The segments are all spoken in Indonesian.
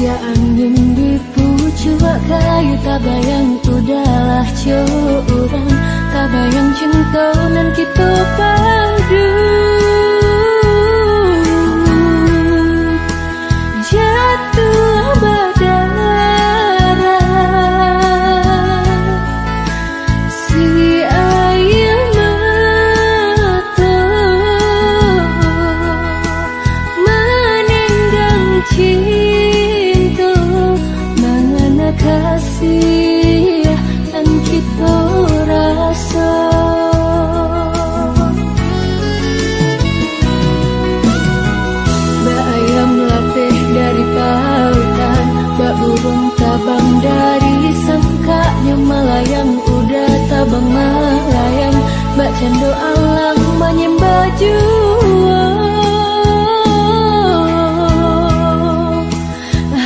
sia angin di pucuk kayu, tak bayang udahlah curang, tak bayang cinta nan kita padu. Jatuh badara si air mata meninggang cinta, mana kasih yang kita rasa. Mbak ayam latih dari pautan, mbak burung tabang dari sangkanya, melayang udah tabang melayang, mbak cendo alang menyembah jua.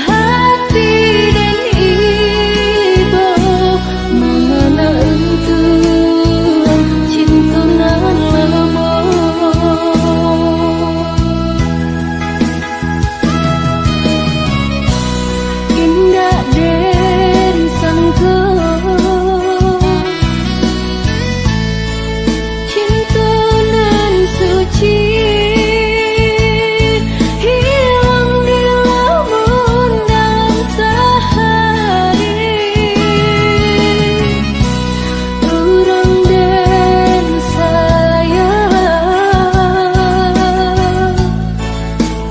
Hati dan ibu mengenal untuk cinta nan lama. Indah den sangka cinta nan suci hilang di lamun dalam sehari. Urang dan saya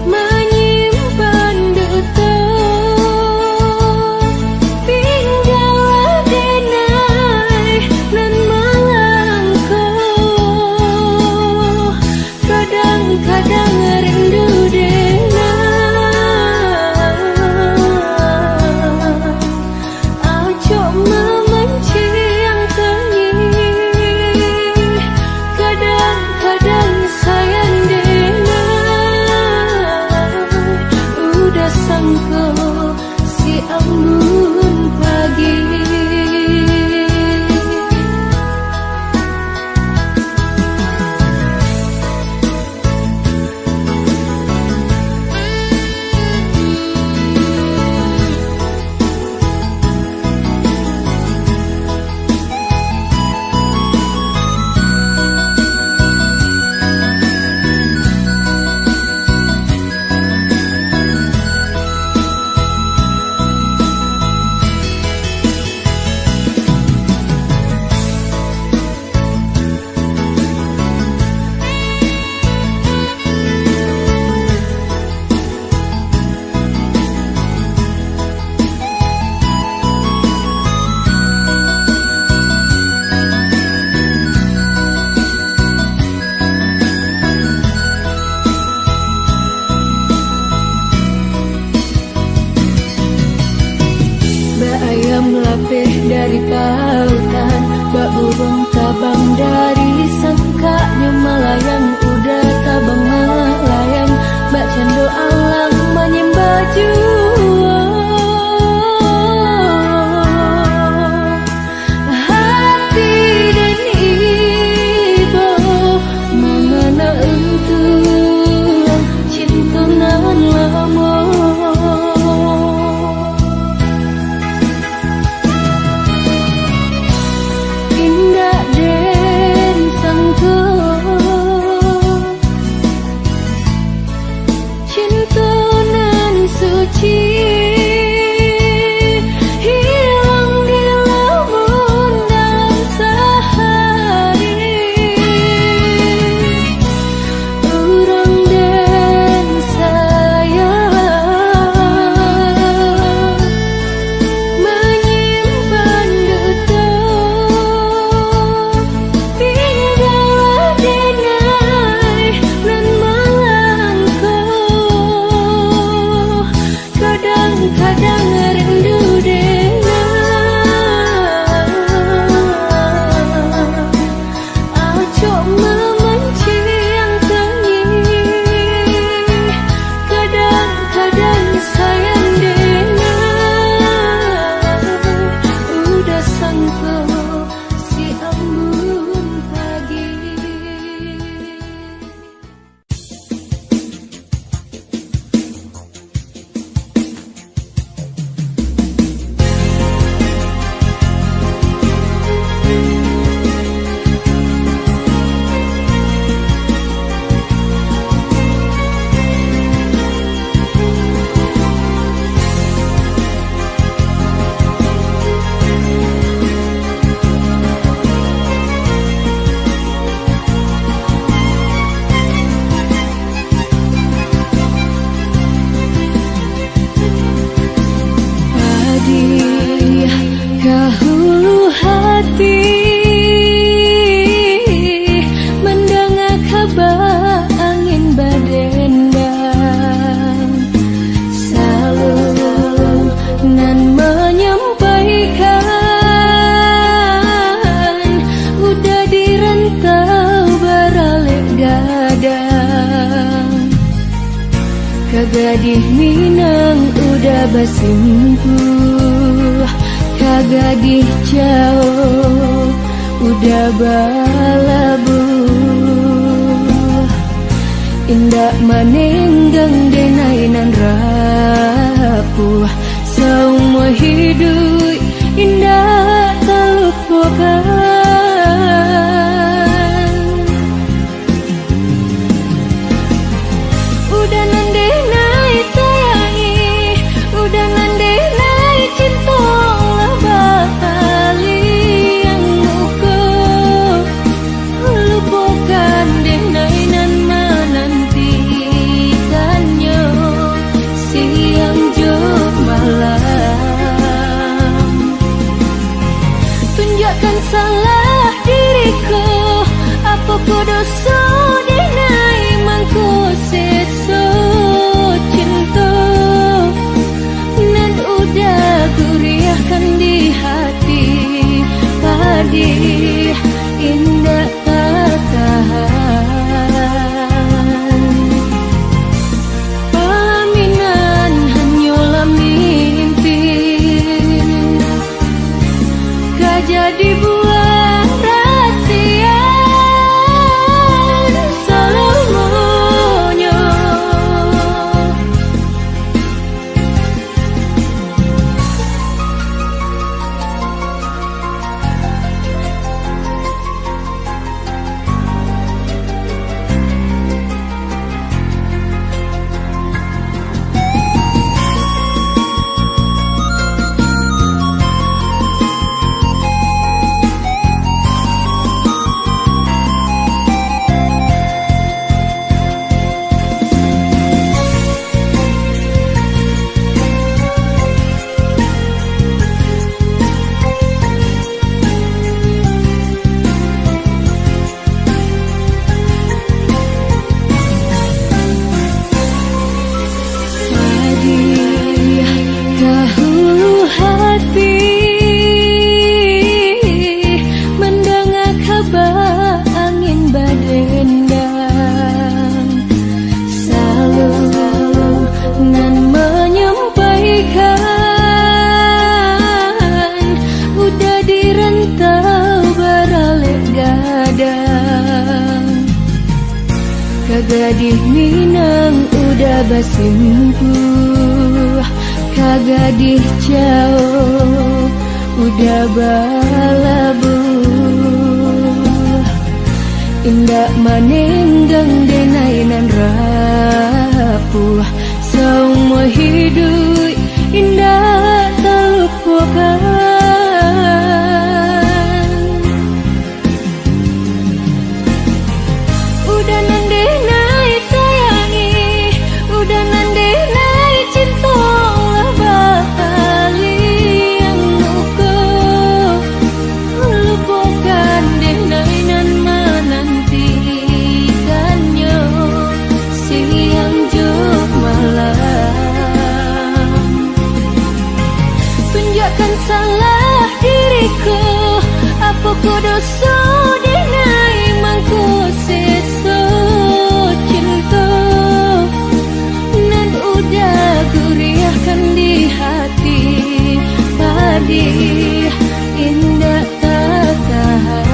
menyimpan duka, tinggal denai nan melangkah, kadang-kadang rindu denai, acok memenci yang kenyih, kadang-kadang sayang denai, udah sangka si ambun pagi. Mbak ayam latih dari pautan, mbak burung tabang dari sangkanya, melayang udah tabang melayang, mbak cendo alang menyembah jua. Hati dan ibu mengenal untuk cinta nan lama. Indah den Kagadih Minang udah basimpuh, kagadih jauh udah balabuh. Indak manenggang denainan rapuh, semua hidup indah terlupakan. Udah nande nai sayangi, udah nande nai cinta lah bakali yang muka. Lupakan denai nan menantikannya siang jo malam. Tunjukkan salah diriku, apa ku dosa denai mangku seso cinta. Nan udah guriahkan di hati, padih indah tak tahan. Pelaminan hanyalah mimpi, gak jadi buah rahasia selamanya. Dahulu hati mendengar kabar angin badendang, selalu nan menyampaikan udah dirantau beralih gadang. Kagadih Minang udah basimpuh, kagadih jauh udah balabuh. Indak manenggang denainan rapuh, semua hidup indah terlupakan. Udah nande nai sayangi, udah nande nai cinta lah bakali yang muka. Lupakan denai nan menantikannya siang jo malam. Tunjukkan salah diriku, apa ku dosa denai mangku seso cinta. Nan udah guriahkan di hati, padih indah tak tahan.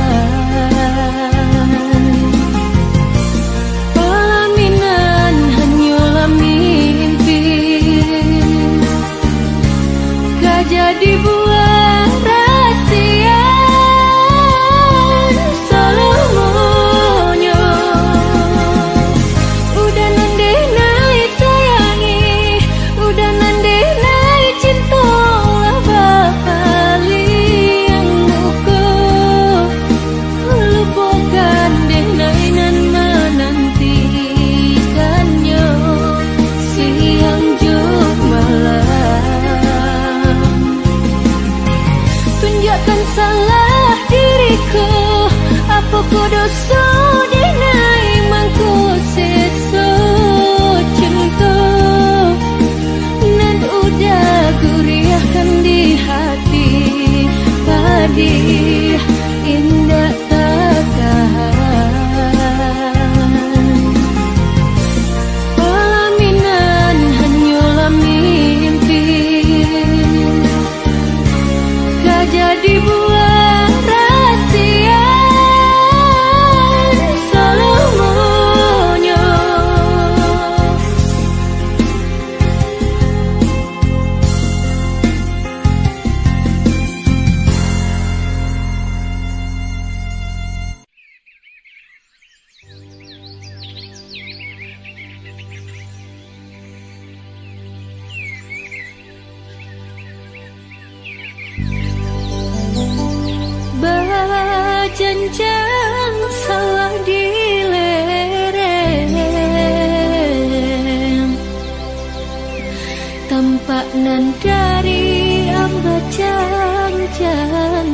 Pelaminan hanyalah mimpi, gak jadi buah rahasia selamanya. Udah nande nai sayangi, udah nande nai cinta lah bakali yang muka. Lupakan denai nan menantikannya siang jo malam. Tunjukkan salah diriku, apa ku dosa denai mangku seso cinta. Nan udah guriahkan di hati, padih indah tak tahan. Pelaminan hanya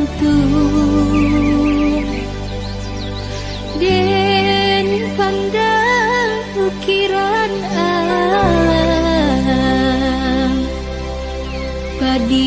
tentu. Den pandang ukiran alam, padi